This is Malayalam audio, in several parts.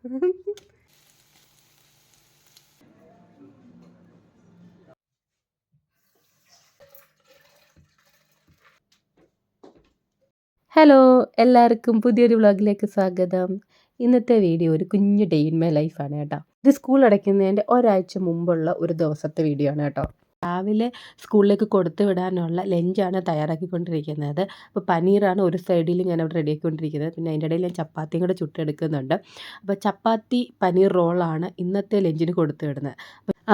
ഹലോ, എല്ലാവർക്കും പുതിയൊരു വ്ളോഗിലേക്ക് സ്വാഗതം. ഇന്നത്തെ വീഡിയോ ഒരു കുഞ്ഞു ഡേ ഇൻ മൈ ലൈഫാണ് കേട്ടോ. ഇത് സ്കൂൾ അടയ്ക്കുന്നതിൻ്റെ ഒരാഴ്ച മുമ്പുള്ള ഒരു ദിവസത്തെ വീഡിയോ ആണ് കേട്ടോ. രാവിലെ സ്കൂളിലേക്ക് കൊടുത്തു വിടാനുള്ള ലഞ്ചാണ് തയ്യാറാക്കിക്കൊണ്ടിരിക്കുന്നത്. അപ്പോൾ പനീറാണ് ഒരു സൈഡിൽ ഞാൻ അവിടെ റെഡിയാക്കിക്കൊണ്ടിരിക്കുന്നത്. പിന്നെ അതിൻ്റെ ഇടയിൽ ഞാൻ ചപ്പാത്തിയും കൂടെ ചുട്ടെടുക്കുന്നുണ്ട്. അപ്പോൾ ചപ്പാത്തി പനീർ റോളാണ് ഇന്നത്തെ ലഞ്ചിന് കൊടുത്തു വിടുന്നത്.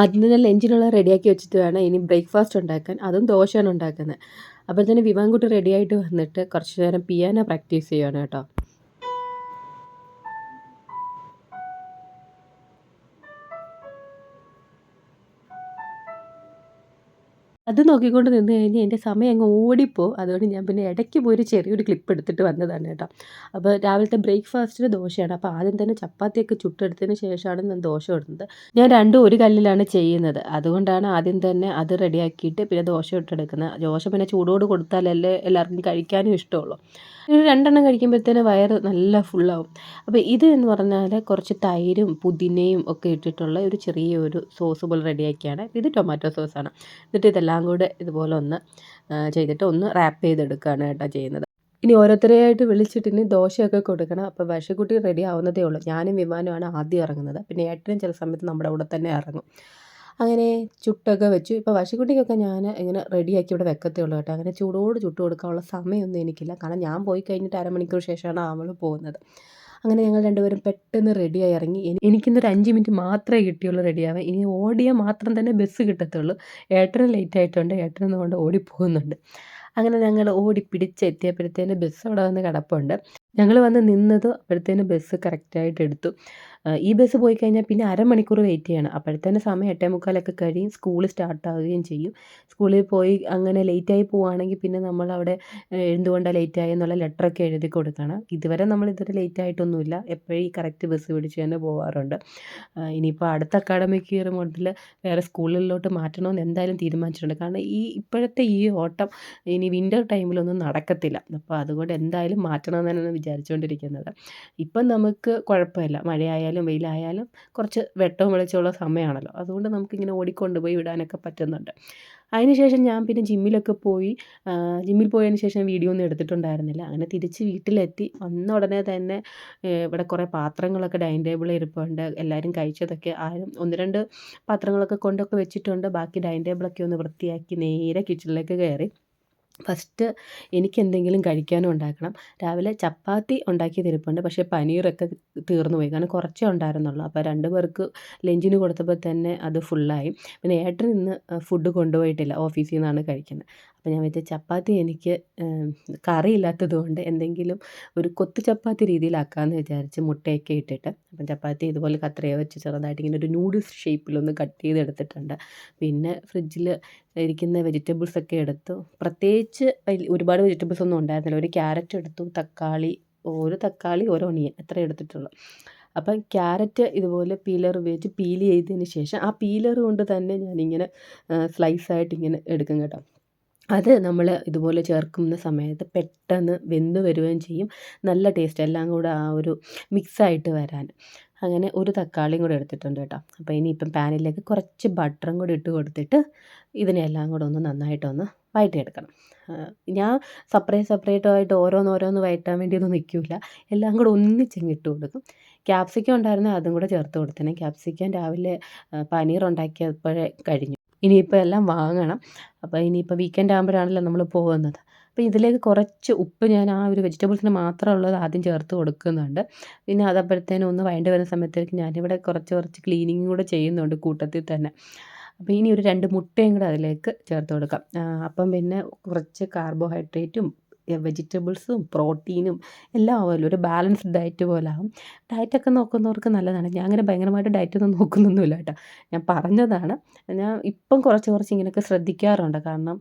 ആദ്യം തന്നെ ലഞ്ചിനുള്ള റെഡിയാക്കി വെച്ചിട്ട് വേണം ഇനി ബ്രേക്ക്ഫാസ്റ്റ് ഉണ്ടാക്കാൻ. അതും ദോശയാണ് ഉണ്ടാക്കുന്നത്. അപ്പോൾ തന്നെ വിവാൻകുട്ടി റെഡിയായിട്ട് വന്നിട്ട് കുറച്ച് നേരം പിയാനോ പ്രാക്ടീസ് ചെയ്യുകയാണ് കേട്ടോ. അത് നോക്കിക്കൊണ്ട് നിന്ന് കഴിഞ്ഞാൽ എൻ്റെ സമയം അങ്ങ് ഓടിപ്പോവും. അതുകൊണ്ട് ഞാൻ പിന്നെ ഇടയ്ക്ക് പോയി ഒരു ചെറിയൊരു ക്ലിപ്പ് എടുത്തിട്ട് വന്നതാണ് കേട്ടോ. അപ്പോൾ രാവിലത്തെ ബ്രേക്ക്ഫാസ്റ്റിന് ദോശയാണ്. അപ്പോൾ ആദ്യം തന്നെ ചപ്പാത്തിയൊക്കെ ചുട്ടെടുത്തതിന് ശേഷമാണ് ഞാൻ ദോശ ഇടുന്നത്. ഞാൻ രണ്ടും ഒരു കല്ലിലാണ് ചെയ്യുന്നത്. അതുകൊണ്ടാണ് ആദ്യം തന്നെ അത് റെഡിയാക്കിയിട്ട് പിന്നെ ദോശ ഇട്ടെടുക്കുന്നത്. ദോശ പിന്നെ ചൂടോട് കൊടുത്താലല്ലേ എല്ലാവർക്കും കഴിക്കാനും ഇഷ്ടമുള്ളൂ. ഒരു 2 എണ്ണം കഴിക്കുമ്പോഴത്തേന് വയറ് നല്ല ഫുള്ളാവും. അപ്പോൾ ഇത് എന്ന് പറഞ്ഞാൽ കുറച്ച് തൈരും പുതിനയും ഒക്കെ ഇട്ടിട്ടുള്ള ഒരു ചെറിയൊരു സോസ് പോലെ റെഡിയാക്കിയാണ്. ഇത് ടൊമാറ്റോ സോസാണ്. എന്നിട്ട് ഇതെല്ലാം കൂടെ ഇതുപോലെ ഒന്ന് ചെയ്തിട്ട് ഒന്ന് റാപ്പ് ചെയ്തെടുക്കുകയാണ് കേട്ടോ ചെയ്യുന്നത്. ഇനി ഓരോരുത്തരെയായിട്ട് വിളിച്ചിട്ട് ഇനി ദോശയൊക്കെ കൊടുക്കണം. അപ്പോൾ വർഷക്കുട്ടി റെഡി ആവുന്നതേ ഉള്ളൂ. ഞാനും വിമാനമാണ് ആദ്യം ഇറങ്ങുന്നത്. പിന്നെ ഏട്ടനും ചില സമയത്ത് നമ്മുടെ കൂടെ തന്നെ ഇറങ്ങും. അങ്ങനെ ചുട്ടൊക്കെ വെച്ചു. ഇപ്പോൾ വർഷക്കുട്ടിക്കൊക്കെ ഞാൻ ഇങ്ങനെ റെഡിയാക്കി ഇവിടെ വെക്കത്തേ ഉള്ളൂ കേട്ടോ. അങ്ങനെ ചൂടോട് ചുട്ട് കൊടുക്കാനുള്ള സമയമൊന്നും എനിക്കില്ല. കാരണം ഞാൻ പോയി കഴിഞ്ഞിട്ട് അരമണിക്കൂർ ശേഷമാണ് അവൾ പോകുന്നത്. അങ്ങനെ ഞങ്ങൾ രണ്ടുപേരും പെട്ടെന്ന് റെഡിയായി ഇറങ്ങി. എനിക്കിന്നൊരു 5 മിനിറ്റ് മാത്രമേ കിട്ടിയുള്ളൂ റെഡിയാവാൻ. ഇനി ഓടിയാൽ മാത്രം തന്നെ ബസ് കിട്ടത്തുള്ളൂ. ഏട്ടന് ലേറ്റ് ആയിട്ടുണ്ട്. ഏട്ടനൊന്നും കൊണ്ട് ഓടിപ്പോകുന്നുണ്ട്. അങ്ങനെ ഞങ്ങൾ ഓടി പിടിച്ചെത്തിയപ്പോഴത്തേന് ബസ് അവിടെ വന്ന് കിടപ്പുണ്ട്. ഞങ്ങൾ വന്ന് നിന്നത് അപ്പോഴത്തേന് ബസ് കറക്റ്റായിട്ട് എടുത്തു. ഈ ബസ് പോയി കഴിഞ്ഞാൽ പിന്നെ അരമണിക്കൂർ വെയിറ്റ് ചെയ്യണം. അപ്പോഴത്തേന് സമയം 8:45 കഴിയും. സ്കൂൾ സ്റ്റാർട്ടാവുകയും ചെയ്യും. സ്കൂളിൽ പോയി അങ്ങനെ ലേറ്റായി പോവുകയാണെങ്കിൽ പിന്നെ നമ്മളവിടെ എന്തുകൊണ്ടാണ് ലേറ്റായി എന്നുള്ള ലെറ്ററൊക്കെ എഴുതി കൊടുക്കണം. ഇതുവരെ നമ്മളിതുവരെ ലേറ്റായിട്ടൊന്നുമില്ല. എപ്പോഴും ഈ കറക്റ്റ് ബസ് പിടിച്ച് തന്നെ പോകാറുണ്ട്. ഇനിയിപ്പോൾ അടുത്ത അക്കാഡമിക് ഇയർ മുതൽ വേറെ സ്കൂളുകളിലോട്ട് മാറ്റണമെന്ന് എന്തായാലും തീരുമാനിച്ചിട്ടുണ്ട്. കാരണം ഇപ്പോഴത്തെ ഈ ഓട്ടം ഇനി വിൻ്റർ ടൈമിലൊന്നും നടക്കത്തില്ല. അപ്പോൾ അതുകൊണ്ട് എന്തായാലും മാറ്റണം എന്നാണ് വിചാരിച്ചുകൊണ്ടിരിക്കുന്നത്. ഇപ്പം നമുക്ക് കുഴപ്പമില്ല. മഴയായാലും വെയിലായാലും കുറച്ച് വെട്ടവും വെളിച്ചമുള്ള സമയമാണല്ലോ. അതുകൊണ്ട് നമുക്കിങ്ങനെ ഓടിക്കൊണ്ട് പോയി വിടാനൊക്കെ പറ്റുന്നുണ്ട്. അതിനുശേഷം ഞാൻ പിന്നെ ജിമ്മിലൊക്കെ പോയി. ജിമ്മിൽ പോയതിന് ശേഷം വീഡിയോ ഒന്നും എടുത്തിട്ടുണ്ടായിരുന്നില്ല. അങ്ങനെ തിരിച്ച് വീട്ടിലെത്തി. വന്ന ഉടനെ തന്നെ ഇവിടെ കുറേ പാത്രങ്ങളൊക്കെ ഡൈനിങ് ടേബിളിൽ ഇരിപ്പുണ്ട്. എല്ലാവരും കഴിച്ചതൊക്കെ 1, 2 പാത്രങ്ങളൊക്കെ കൊണ്ടൊക്കെ വെച്ചിട്ടുണ്ട്. ബാക്കി ഡൈനിങ് ടേബിളൊക്കെ ഒന്ന് വൃത്തിയാക്കി നേരെ കിച്ചണിലേക്ക് കയറി. ഫസ്റ്റ് എനിക്കെന്തെങ്കിലും കഴിക്കാനും ഉണ്ടാക്കണം. രാവിലെ ചപ്പാത്തി ഉണ്ടാക്കിയതിരിപ്പുണ്ട്. പക്ഷേ പനീറൊക്കെ തീർന്നു പോയി. കാരണം കുറച്ചേ ഉണ്ടായിരുന്നുള്ളൂ. അപ്പോൾ 2 പേർക്ക് ലഞ്ചിന് കൊടുത്തപ്പോൾ തന്നെ അത് ഫുള്ളായി. പിന്നെ ഏട്ടൻ ഇന്ന് ഫുഡ് കൊണ്ടുപോയിട്ടില്ല. ഓഫീസിൽ നിന്നാണ് കഴിക്കുന്നത്. അപ്പോൾ ഞാൻ വിചാരിച്ചു ചപ്പാത്തി എനിക്ക് കറിയില്ലാത്തത് കൊണ്ട് എന്തെങ്കിലും ഒരു കൊത്തു ചപ്പാത്തി രീതിയിലാക്കാമെന്ന് വിചാരിച്ച് മുട്ടയൊക്കെ ഇട്ടിട്ട്. അപ്പം ചപ്പാത്തി ഇതുപോലെ കത്രിക വെച്ച് ചെറുതായിട്ട് ഇങ്ങനെ ഒരു നൂഡിൽസ് ഷേപ്പിലൊന്ന് കട്ട് ചെയ്തെടുത്തിട്ടുണ്ട്. പിന്നെ ഫ്രിഡ്ജിൽ ഇരിക്കുന്ന വെജിറ്റബിൾസൊക്കെ എടുത്തു. പ്രത്യേകിച്ച് ഒരുപാട് വെജിറ്റബിൾസ് ഒന്നും ഉണ്ടായിരുന്നില്ല. ഒരു ക്യാരറ്റ് എടുത്തു, തക്കാളി, ഒരു തക്കാളി, ഒരു ഒണിയൻ അത്രേ എടുത്തിട്ടുള്ളൂ. അപ്പം ക്യാരറ്റ് ഇതുപോലെ പീലർ ഉപയോഗിച്ച് പീൽ ചെയ്തതിന് ശേഷം ആ പീലർ കൊണ്ട് തന്നെ ഞാനിങ്ങനെ സ്ലൈസായിട്ട് ഇങ്ങനെ എടുക്കും കേട്ടോ. അത് നമ്മൾ ഇതുപോലെ ചേർക്കുന്ന സമയത്ത് പെട്ടെന്ന് വെന്ത് വരികയും ചെയ്യും. നല്ല ടേസ്റ്റ് എല്ലാം കൂടെ ആ ഒരു മിക്സായിട്ട് വരാൻ. അങ്ങനെ ഒരു തക്കാളിയും കൂടെ എടുത്തിട്ടുണ്ട് കേട്ടോ. അപ്പോൾ ഇനിയിപ്പം പാനിലേക്ക് കുറച്ച് ബട്ടറും കൂടി ഇട്ട് കൊടുത്തിട്ട് ഇതിനെല്ലാം കൂടെ ഒന്ന് നന്നായിട്ടൊന്ന് വഴറ്റിയെടുക്കണം. ഞാൻ സെപ്പറേറ്റ് ഓരോന്നോരോന്ന് വഴറ്റാൻ വേണ്ടിയൊന്നും നിൽക്കില്ല. എല്ലാം കൂടെ ഒന്നിച്ചങ്ങ് ഇട്ട് കൊടുക്കും. ക്യാപ്സിക്കം ഉണ്ടായിരുന്നെങ്കിൽ അതും കൂടെ ചേർത്ത് കൊടുത്തേനെ. ക്യാപ്സിക്കം രാവിലെ പനീർ ഉണ്ടാക്കിയപ്പോഴേ കഴിഞ്ഞു. ഇനിയിപ്പോൾ എല്ലാം വാങ്ങണം. അപ്പോൾ ഇനിയിപ്പോൾ വീക്കെൻഡ് ആകുമ്പോഴാണല്ലോ നമ്മൾ പോകുന്നത്. അപ്പോൾ ഇതിലേക്ക് കുറച്ച് ഉപ്പ് ഞാൻ ആ ഒരു വെജിറ്റബിൾസിന് മാത്രമുള്ളത് ആദ്യം ചേർത്ത് കൊടുക്കുന്നുണ്ട്. പിന്നെ അതപ്പോഴത്തേനും ഒന്ന് വഴണ്ട് വരുന്ന സമയത്തേക്ക് ഞാനിവിടെ കുറച്ച് ക്ലീനിങ്ങും കൂടെ ചെയ്യുന്നുണ്ട് കൂട്ടത്തിൽ തന്നെ. അപ്പോൾ ഇനി ഒരു 2 മുട്ടയും കൂടെ അതിലേക്ക് ചേർത്ത് കൊടുക്കാം. അപ്പം പിന്നെ കുറച്ച് കാർബോഹൈഡ്രേറ്റും വെജിറ്റബിൾസും പ്രോട്ടീനും എല്ലാം ആവുമല്ലോ. ഒരു ബാലൻസ്ഡ് ഡയറ്റ് പോലെ ആകും. ഡയറ്റൊക്കെ നോക്കുന്നവർക്ക് നല്ലതാണ്. ഞാൻ അങ്ങനെ ഭയങ്കരമായിട്ട് ഡയറ്റൊന്നും നോക്കുന്നൊന്നുമില്ല കേട്ടോ. ഞാൻ പറഞ്ഞതാണ്. ഞാൻ ഇപ്പം കുറച്ച് ഇങ്ങനെയൊക്കെ ശ്രദ്ധിക്കാറുണ്ട്. കാരണം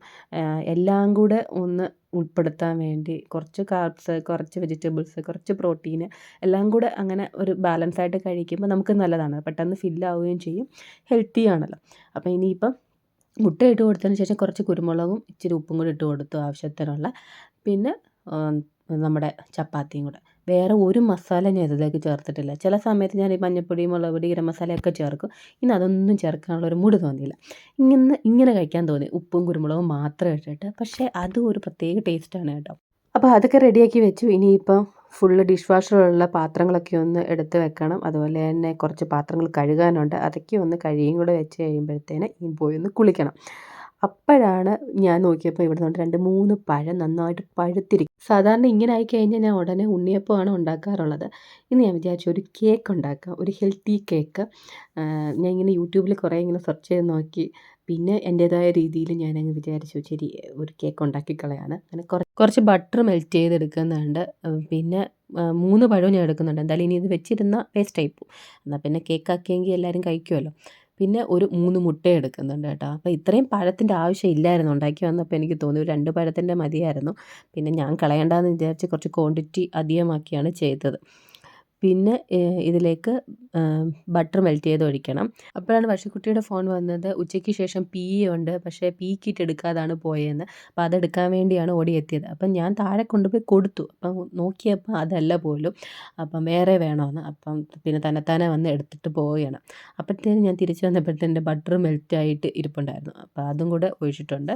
എല്ലാം കൂടെ ഒന്ന് ഉൾപ്പെടുത്താൻ വേണ്ടി കുറച്ച് കാർബ്സ്, കുറച്ച് വെജിറ്റബിൾസ്, കുറച്ച് പ്രോട്ടീന് എല്ലാം കൂടെ അങ്ങനെ ഒരു ബാലൻസായിട്ട് കഴിക്കുമ്പോൾ നമുക്ക് നല്ലതാണ്. പെട്ടെന്ന് ഫില്ലാവുകയും ചെയ്യും. ഹെൽത്തി ആണല്ലോ. അപ്പോൾ ഇനിയിപ്പം മുട്ട ഇട്ട് കൊടുത്തതിന് ശേഷം കുറച്ച് കുരുമുളകും ഇച്ചിരി ഉപ്പും കൂടി ഇട്ട് കൊടുത്തു ആവശ്യത്തിനുള്ള. പിന്നെ നമ്മുടെ ചപ്പാത്തിയും കൂടെ വേറെ ഒരു മസാല ഞാൻ ഇതിലേക്ക് ചേർത്തിട്ടില്ല. ചില സമയത്ത് ഞാൻ ഈ മഞ്ഞൾപ്പൊടി, മുളക് പൊടി, ഗരം മസാലയൊക്കെ ചേർക്കും. ഇന്ന് അതൊന്നും ചേർക്കാനുള്ളൊരു മൂഡ് തോന്നിയില്ല. ഇങ്ങനെ കഴിക്കാൻ തോന്നി. ഉപ്പും കുരുമുളകും മാത്രം ഇട്ടിട്ട്. പക്ഷേ അതും ഒരു പ്രത്യേക ടേസ്റ്റാണ് കേട്ടോ. അപ്പോൾ അതൊക്കെ റെഡിയാക്കി വെച്ചു. ഇനിയിപ്പം ഫുള്ള് ഡിഷ് വാഷറുള്ള പാത്രങ്ങളൊക്കെ ഒന്ന് എടുത്ത് വെക്കണം. അതുപോലെ തന്നെ കുറച്ച് പാത്രങ്ങൾ കഴുകാനുണ്ട്. അതൊക്കെ ഒന്ന് കഴുകിയും കൂടെ വെച്ച് കഴിയുമ്പോഴത്തേന് ഇനി പോയി ഒന്ന് കുളിക്കണം. അപ്പോഴാണ് ഞാൻ നോക്കിയപ്പോൾ ഇവിടെ നിന്ന് 2, 3 പഴം നന്നായിട്ട് പഴുത്തിരിക്കും. സാധാരണ ഇങ്ങനെ ആയിക്കഴിഞ്ഞാൽ ഞാൻ ഉടനെ ഉണ്ണിയപ്പമാണ് ഉണ്ടാക്കാറുള്ളത്. ഇന്ന് ഞാൻ വിചാരിച്ചു ഒരു കേക്ക് ഉണ്ടാക്കാം. ഒരു ഹെൽത്തി കേക്ക്. ഞാൻ ഇങ്ങനെ യൂട്യൂബിൽ കുറേ ഇങ്ങനെ സെർച്ച് ചെയ്ത് നോക്കി. പിന്നെ എൻ്റേതായ രീതിയിൽ ഞാനങ്ങ് വിചാരിച്ചു ശരി ഒരു കേക്ക് ഉണ്ടാക്കി കളയാണ്. അങ്ങനെ കുറച്ച് ബട്ടർ മെൽറ്റ് ചെയ്തെടുക്കുന്നുണ്ട്. പിന്നെ 3 പഴവും ഞാൻ എടുക്കുന്നുണ്ട്. എന്തായാലും ഇനി ഇത് വെച്ചിരുന്നാൽ വേസ്റ്റായി പോകും. എന്നാൽ പിന്നെ കേക്ക് ആക്കിയെങ്കിൽ എല്ലാവരും കഴിക്കുമല്ലോ. പിന്നെ ഒരു 3 മുട്ട എടുക്കുന്നുണ്ട് കേട്ടോ. അപ്പോൾ ഇത്രയും പഴത്തിൻ്റെ ആവശ്യം ഇല്ലായിരുന്നു. ഉണ്ടാക്കി വന്നപ്പോൾ എനിക്ക് തോന്നി ഒരു 2 പഴത്തിൻ്റെ മതിയായിരുന്നു. പിന്നെ ഞാൻ കളയണ്ടാന്ന് വിചാരിച്ച് കുറച്ച് ക്വാണ്ടിറ്റി അധികമാക്കിയാണ് ചെയ്തത്. പിന്നെ ഇതിലേക്ക് ബട്ടർ മെൽറ്റ് ചെയ്ത് ഒഴിക്കണം. അപ്പോഴാണ് വർഷിക്കുട്ടിയുടെ ഫോൺ വന്നത്. ഉച്ചയ്ക്ക് ശേഷം ഉണ്ട്. പക്ഷേ കിറ്റ് എടുക്കാതാണ് പോയതെന്ന്. അപ്പോൾ അതെടുക്കാൻ വേണ്ടിയാണ് ഓടിയെത്തിയത്. അപ്പം ഞാൻ താഴെ കൊണ്ടുപോയി കൊടുത്തു. അപ്പം നോക്കിയപ്പോൾ അതല്ല പോലും. അപ്പം വേറെ വേണമെന്ന്. അപ്പം പിന്നെ തന്നെത്താനെ വന്ന് എടുത്തിട്ട് പോവുകയാണ്. അപ്പോഴത്തേനും ഞാൻ തിരിച്ച് വന്നപ്പോഴത്തേനും എൻ്റെ ബട്ടർ മെൽറ്റായിട്ട് ഇരിപ്പുണ്ടായിരുന്നു. അപ്പോൾ അതും കൂടെ ഒഴിച്ചിട്ടുണ്ട്.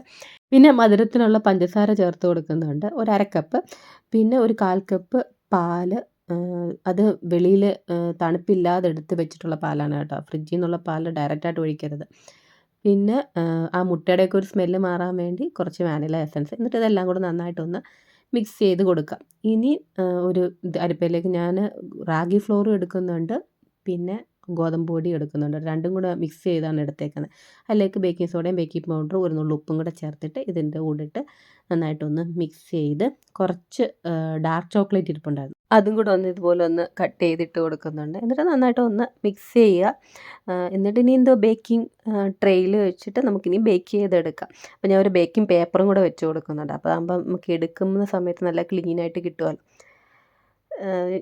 പിന്നെ മധുരത്തിനുള്ള പഞ്ചസാര ചേർത്ത് കൊടുക്കുന്നുണ്ട്. ഒരു 1/2 കപ്പ്. പിന്നെ ഒരു 1/4 കപ്പ് പാല്. അത് വെളിയിൽ തണുപ്പില്ലാതെ എടുത്ത് വെച്ചിട്ടുള്ള പാലാണ് കേട്ടോ. ഫ്രിഡ്ജിൽ നിന്നുള്ള പാല് ഡയറക്റ്റായിട്ട് ഒഴിക്കരുത്. പിന്നെ ആ മുട്ടയുടെയൊക്കെ ഒരു സ്മെല്ല് മാറാൻ വേണ്ടി കുറച്ച് വാനില എസൻസ്. എന്നിട്ട് ഇതെല്ലാം കൂടെ നന്നായിട്ടൊന്ന് മിക്സ് ചെയ്ത് കൊടുക്കാം. ഇനി ഒരു അരിപ്പയിലേക്ക് ഞാൻ റാഗി ഫ്ലോറും എടുക്കുന്നുണ്ട്. പിന്നെ ഗോതമ്പ് പൊടി എടുക്കുന്നുണ്ട്. രണ്ടും കൂടെ മിക്സ് ചെയ്താണ് എടുത്തേക്കുന്നത്. അതിലേക്ക് ബേക്കിംഗ് സോഡയും ബേക്കിംഗ് പൗഡറും ഒരു നുള്ള് ഉപ്പും കൂടെ ചേർത്തിട്ട് ഇതിൻ്റെ കൂടെ ഇട്ട് നന്നായിട്ടൊന്ന് മിക്സ് ചെയ്ത് കുറച്ച് ഡാർക്ക് ചോക്ലേറ്റ് ഇരിപ്പുണ്ടായിരുന്നു. അതും കൂടെ ഒന്ന് ഇതുപോലെ ഒന്ന് കട്ട് ചെയ്തിട്ട് കൊടുക്കുന്നുണ്ട്. എന്നിട്ട് നന്നായിട്ടൊന്ന് മിക്സ് ചെയ്യുക. എന്നിട്ട് ഇനി ബേക്കിംഗ് ട്രേയിൽ വെച്ചിട്ട് നമുക്കിനി ബേക്ക് ചെയ്തെടുക്കാം. അപ്പോൾ ഞാൻ ഒരു ബേക്കിംഗ് പേപ്പറും കൂടെ വെച്ച് കൊടുക്കുന്നുണ്ട്. അപ്പോൾ ആകുമ്പം നമുക്ക് എടുക്കുന്ന സമയത്ത് നല്ല ക്ലീനായിട്ട് കിട്ടുമല്ലോ.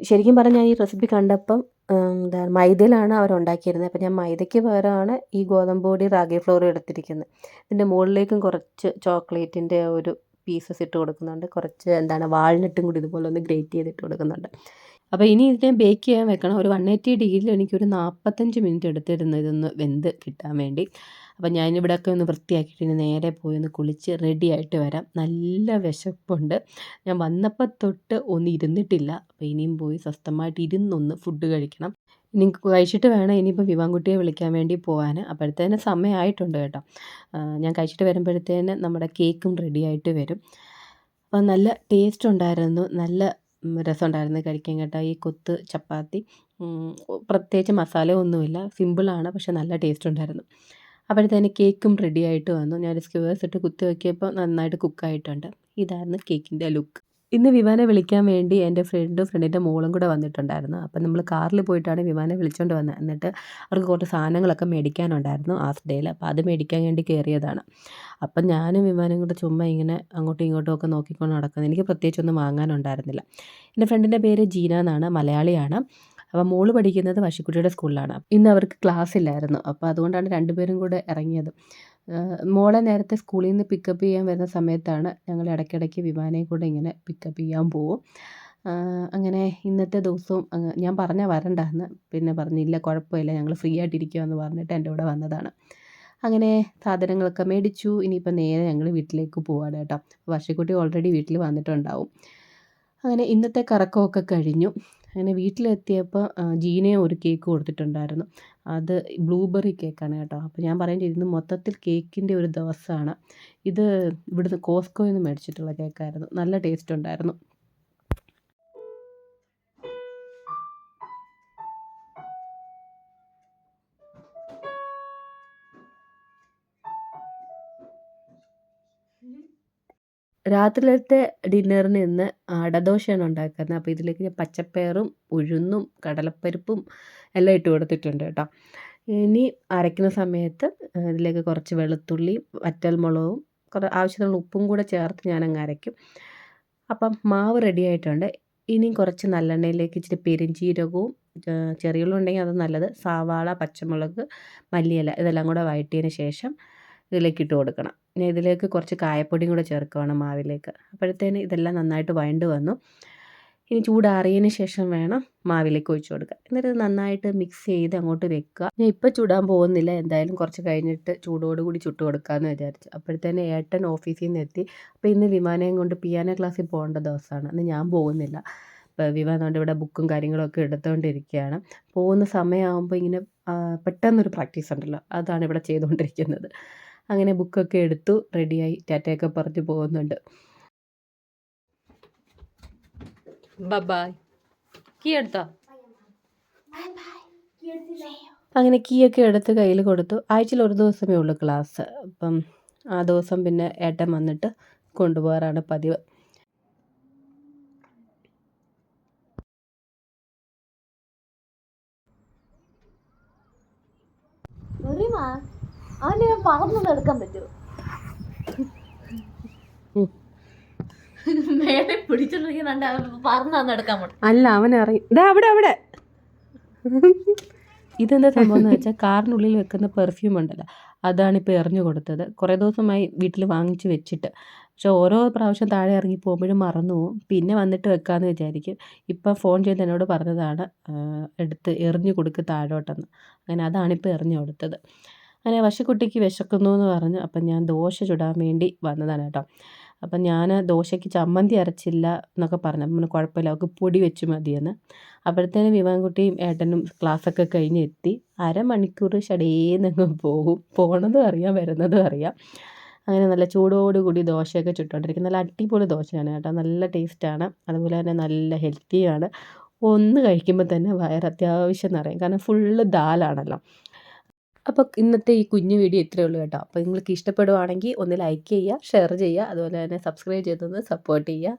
ശരിക്കും പറഞ്ഞാൽ ഞാൻ ഈ റെസിപ്പി കണ്ടപ്പം മൈദയിലാണ് അവരുണ്ടാക്കിയിരുന്നത്. അപ്പോൾ ഞാൻ മൈദയ്ക്ക് പകരമാണ് ഈ ഗോതമ്പ് പൊടി റാഗി ഫ്ലോർ എടുത്തിരിക്കുന്നത്. ഇതിൻ്റെ മുകളിലേക്കും കുറച്ച് ചോക്ലേറ്റിൻ്റെ ഒരു പീസസ് ഇട്ട് കൊടുക്കുന്നുണ്ട്. കുറച്ച് വാൾനട്ടും കൂടി ഇതുപോലെ ഒന്ന് ഗ്രേറ്റ് ചെയ്തിട്ട് കൊടുക്കുന്നുണ്ട്. അപ്പോൾ ഇനി ഇതിനെ ബേക്ക് ചെയ്യാൻ വെക്കണം. ഒരു 180 ഡിഗ്രിയിൽ എനിക്കൊരു 45 മിനിറ്റ് എടുത്തിരുന്നു ഇതൊന്ന് വെന്ത് കിട്ടാൻ വേണ്ടി. അപ്പോൾ ഞാനിവിടെയൊക്കെ ഒന്ന് വൃത്തിയാക്കിയിട്ട് ഇനി നേരെ പോയി ഒന്ന് കുളിച്ച് റെഡി ആയിട്ട് വരാം. നല്ല വിശപ്പുണ്ട്. ഞാൻ വന്നപ്പോൾ തൊട്ട് ഒന്നും ഇരുന്നിട്ടില്ല. അപ്പോൾ ഇനിയും പോയി സ്വസ്ഥമായിട്ട് ഇരുന്നൊന്ന് ഫുഡ് കഴിക്കണം. ഇനി കഴിച്ചിട്ട് വേണം ഇനിയിപ്പോൾ വിവാൻകുട്ടിയെ വിളിക്കാൻ വേണ്ടി പോകാൻ. അപ്പോഴത്തേന് സമയമായിട്ടുണ്ട് കേട്ടോ. ഞാൻ കഴിച്ചിട്ട് വരുമ്പോഴത്തേന് നമ്മുടെ കേക്കും റെഡി ആയിട്ട് വരും. അപ്പോൾ നല്ല ടേസ്റ്റ് ഉണ്ടായിരുന്നു. നല്ല രസമുണ്ടായിരുന്നു കഴിക്കാൻ കേട്ടോ. ഈ കൊത്ത് ചപ്പാത്തി പ്രത്യേകിച്ച് മസാലയൊന്നുമില്ല. സിമ്പിളാണ്. പക്ഷെ നല്ല ടേസ്റ്റ് ഉണ്ടായിരുന്നു. അപ്പോഴത്തേന് കേക്കും റെഡി ആയിട്ട് വന്നു. ഞാൻ സ്ക്വേഴ്സ് ഇട്ട് കുത്തി നോക്കിയപ്പോൾ നന്നായിട്ട് കുക്കായിട്ടുണ്ട്. ഇതായിരുന്നു കേക്കിൻ്റെ ലുക്ക്. ഇന്ന് വിവാനെ വിളിക്കാൻ വേണ്ടി എൻ്റെ ഫ്രണ്ടിൻ്റെ മോളും കൂടെ വന്നിട്ടുണ്ടായിരുന്നു. അപ്പം നമ്മൾ കാറിൽ പോയിട്ടാണ് വിവാനെ വിളിച്ചുകൊണ്ട് വന്നത്. എന്നിട്ട് അവർക്ക് കുറച്ച് സാധനങ്ങളൊക്കെ മേടിക്കാനുണ്ടായിരുന്നു ആസ് ഡേയിൽ. അപ്പോൾ അത് മേടിക്കാൻ വേണ്ടി കയറിയതാണ്. അപ്പം ഞാനും വിവാനും കൂടെ ചുമ്മാ ഇങ്ങനെ അങ്ങോട്ടും ഇങ്ങോട്ടും ഒക്കെ നോക്കിക്കൊണ്ട് നടക്കുന്നത്. എനിക്ക് പ്രത്യേകിച്ചൊന്നും വാങ്ങാനുണ്ടായിരുന്നില്ല. എൻ്റെ ഫ്രണ്ടിൻ്റെ പേര് ജീന എന്നാണ്. മലയാളിയാണ്. അപ്പോൾ മോള് പഠിക്കുന്നത് വശിക്കുട്ടിയുടെ സ്കൂളിലാണ്. ഇന്ന് അവർക്ക് ക്ലാസ് ഇല്ലായിരുന്നു. അപ്പോൾ അതുകൊണ്ടാണ് രണ്ടുപേരും കൂടെ ഇറങ്ങിയത്. മോളെ നേരത്തെ സ്കൂളിൽ നിന്ന് പിക്കപ്പ് ചെയ്യാൻ വരുന്ന സമയത്താണ് ഞങ്ങൾ ഇടയ്ക്കിടയ്ക്ക് വിമാനയിൽ കൂടെ ഇങ്ങനെ പിക്കപ്പ് ചെയ്യാൻ പോവും. അങ്ങനെ ഇന്നത്തെ ദിവസവും ഞാൻ പറഞ്ഞാൽ വരണ്ടാന്ന്. പിന്നെ പറഞ്ഞില്ല കുഴപ്പമില്ല ഞങ്ങൾ ഫ്രീ ആയിട്ടിരിക്കുമെന്ന് പറഞ്ഞിട്ട് എൻ്റെ കൂടെ വന്നതാണ്. അങ്ങനെ സാധനങ്ങളൊക്കെ മേടിച്ചു. ഇനിയിപ്പോൾ നേരെ ഞങ്ങൾ വീട്ടിലേക്ക് പോവാണ് കേട്ടോ. വർഷക്കുട്ടി ഓൾറെഡി വീട്ടിൽ വന്നിട്ടുണ്ടാവും. അങ്ങനെ ഇന്നത്തെ കറക്കമൊക്കെ കഴിഞ്ഞു. അങ്ങനെ വീട്ടിലെത്തിയപ്പോൾ ജീനയും ഒരു കേക്ക് കൊടുത്തിട്ടുണ്ടായിരുന്നു. അത് ബ്ലൂബെറി കേക്കാണ് കേട്ടോ. അപ്പോൾ ഞാൻ പറയുകയും ചെയ്തു ഇന്ന് മൊത്തത്തിൽ കേക്കിൻ്റെ ഒരു ദിവസമാണ്. ഇത് ഇവിടുന്ന് കോസ്കോയിൽ നിന്ന് മേടിച്ചിട്ടുള്ള കേക്കായിരുന്നു. നല്ല ടേസ്റ്റ് ഉണ്ടായിരുന്നു. രാത്രിയിലത്തെ ഡിന്നറിന് ഇന്ന് അടദോശയാണ് ഉണ്ടാക്കുന്നത്. അപ്പോൾ ഇതിലേക്ക് ഞാൻ പച്ചപ്പയറും ഉഴുന്നും കടലപ്പരിപ്പും എല്ലാം ഇട്ട് കൊടുത്തിട്ടുണ്ട് കേട്ടോ. ഇനി അരയ്ക്കുന്ന സമയത്ത് ഇതിലേക്ക് കുറച്ച് വെളുത്തുള്ളിയും വറ്റൽമുളകും ആവശ്യത്തിനുള്ള ഉപ്പും കൂടെ ചേർത്ത് ഞാനങ്ങ് അരയ്ക്കും. അപ്പം മാവ് റെഡി ആയിട്ടുണ്ട്. ഇനിയും കുറച്ച് നല്ലെണ്ണയിലേക്ക് ഇച്ചിരി പെരുംജീരകവും ചെറിയുള്ളി ഉണ്ടെങ്കിൽ അത് നല്ലത്, സവാള, പച്ചമുളക്, മല്ലിയില ഇതെല്ലാം കൂടെ വഴറ്റിയതിന് ശേഷം ഇതിലേക്ക് ഇട്ട് കൊടുക്കണം. ഇനി ഇതിലേക്ക് കുറച്ച് കായപ്പൊടിയും കൂടെ ചേർക്കുകയാണ് മാവിലേക്ക്. അപ്പോഴത്തേന് ഇതെല്ലാം നന്നായിട്ട് വഴണ്ട് വന്നു. ഇനി ചൂടാറിയതിന് ശേഷം വേണം മാവിലേക്ക് ഒഴിച്ചു കൊടുക്കുക. എന്നിട്ട് നന്നായിട്ട് മിക്സ് ചെയ്ത് അങ്ങോട്ട് വെക്കുക. ഞാൻ ഇപ്പോൾ ചുടാൻ പോകുന്നില്ല, എന്തായാലും കുറച്ച് കഴിഞ്ഞിട്ട് ചൂടോടുകൂടി ചുട്ട് കൊടുക്കാമെന്ന് വിചാരിച്ചു. അപ്പോഴത്തേന് ഏട്ടൻ ഓഫീസിൽ നിന്ന് എത്തി. അപ്പോൾ ഇന്ന് വിമാനയും കൊണ്ട് പിയാനോ ക്ലാസ്സിൽ പോകേണ്ട ദിവസമാണ്. അന്ന് ഞാൻ പോകുന്നില്ല. ഇപ്പോൾ വിവാൻ കൊണ്ട് ഇവിടെ ബുക്കും കാര്യങ്ങളൊക്കെ എടുത്തുകൊണ്ടിരിക്കുകയാണ്. പോകുന്ന സമയമാകുമ്പോൾ ഇങ്ങനെ പെട്ടെന്നൊരു പ്രാക്ടീസ് ഉണ്ടല്ലോ, അതാണ് ഇവിടെ ചെയ്തുകൊണ്ടിരിക്കുന്നത്. അങ്ങനെ ബുക്കൊക്കെ എടുത്തു റെഡിയായി ടാറ്റയൊക്കെ പറഞ്ഞ് പോകുന്നുണ്ട്. ബൈ. കീ എടുത്തോ? അങ്ങനെ കീയൊക്കെ എടുത്ത് കയ്യിൽ കൊടുത്തു. ആഴ്ചയിൽ ഒരു ദിവസമേ ഉള്ളൂ ക്ലാസ്. അപ്പം ആ ദിവസം പിന്നെ ഏട്ടൻ വന്നിട്ട് കൊണ്ടുപോകാറാണ് പതിവ്. എടുക്കാൻ പറ്റുമോ? അല്ല, അവനറിയും. ഇതാ അവിടെ അവിടെ. ഇതെന്താ സംഭവം എന്ന് വെച്ചാൽ കാറിനുള്ളിൽ വെക്കുന്ന പെർഫ്യൂം ഉണ്ടല്ലോ, അതാണിപ്പോൾ എറിഞ്ഞു കൊടുത്തത്. കുറേ ദിവസമായി വീട്ടിൽ വാങ്ങിച്ച് വെച്ചിട്ട്. പക്ഷെ ഓരോ പ്രാവശ്യം താഴെ ഇറങ്ങി പോകുമ്പോഴും മറന്നു പോകും. പിന്നെ വന്നിട്ട് വെക്കാമെന്ന് വിചാരിക്കും. ഇപ്പം ഫോൺ ചെയ്ത് എന്നോട് പറഞ്ഞതാണ് എടുത്ത് എറിഞ്ഞു കൊടുക്ക് താഴോട്ടെന്ന്. അങ്ങനെ അതാണിപ്പോൾ എറിഞ്ഞു കൊടുത്തത്. അങ്ങനെ വശക്കുട്ടിക്ക് വിശക്കുന്നു എന്ന് പറഞ്ഞു. അപ്പം ഞാൻ ദോശ ചുടാൻ വേണ്ടി വന്നതാണ് കേട്ടോ. അപ്പം ഞാൻ ദോശയ്ക്ക് ചമ്മന്തി അരച്ചില്ല എന്നൊക്കെ പറഞ്ഞു. അപ്പം കുഴപ്പമില്ല, അവൾക്ക് പൊടി വെച്ച് മതിയെന്ന്. അപ്പോഴത്തേനും വിവാൻകുട്ടിയും ഏട്ടനും ക്ലാസ്സൊക്കെ കഴിഞ്ഞ് എത്തി. അരമണിക്കൂർ ഷടേന്നങ്ങ് പോകും. പോണതും അറിയാം, വരുന്നതും അറിയാം. അങ്ങനെ നല്ല ചൂടോടുകൂടി ദോശയൊക്കെ ചുട്ടുകൊണ്ടിരിക്കും. നല്ല അടിപൊളി ദോശയാണ് കേട്ടോ, നല്ല ടേസ്റ്റാണ്. അതുപോലെ തന്നെ നല്ല ഹെൽത്തിയാണ്. ഒന്ന് കഴിക്കുമ്പോൾ തന്നെ വയറ് അത്യാവശ്യം നിറയും, കാരണം ഫുള്ള് ദാലാണല്ലോ. അപ്പോൾ ഇന്നത്തെ ഈ കുഞ്ഞു വീഡിയോ ഇത്രയേ ഉള്ളൂ കേട്ടോ. അപ്പോൾ നിങ്ങൾക്ക് ഇഷ്ടപ്പെടുവാണെങ്കിൽ ഒന്ന് ലൈക്ക് ചെയ്യുക, ഷെയർ ചെയ്യുക, അതുപോലെ തന്നെ സബ്സ്ക്രൈബ് ചെയ്തൊന്ന് സപ്പോർട്ട് ചെയ്യുക.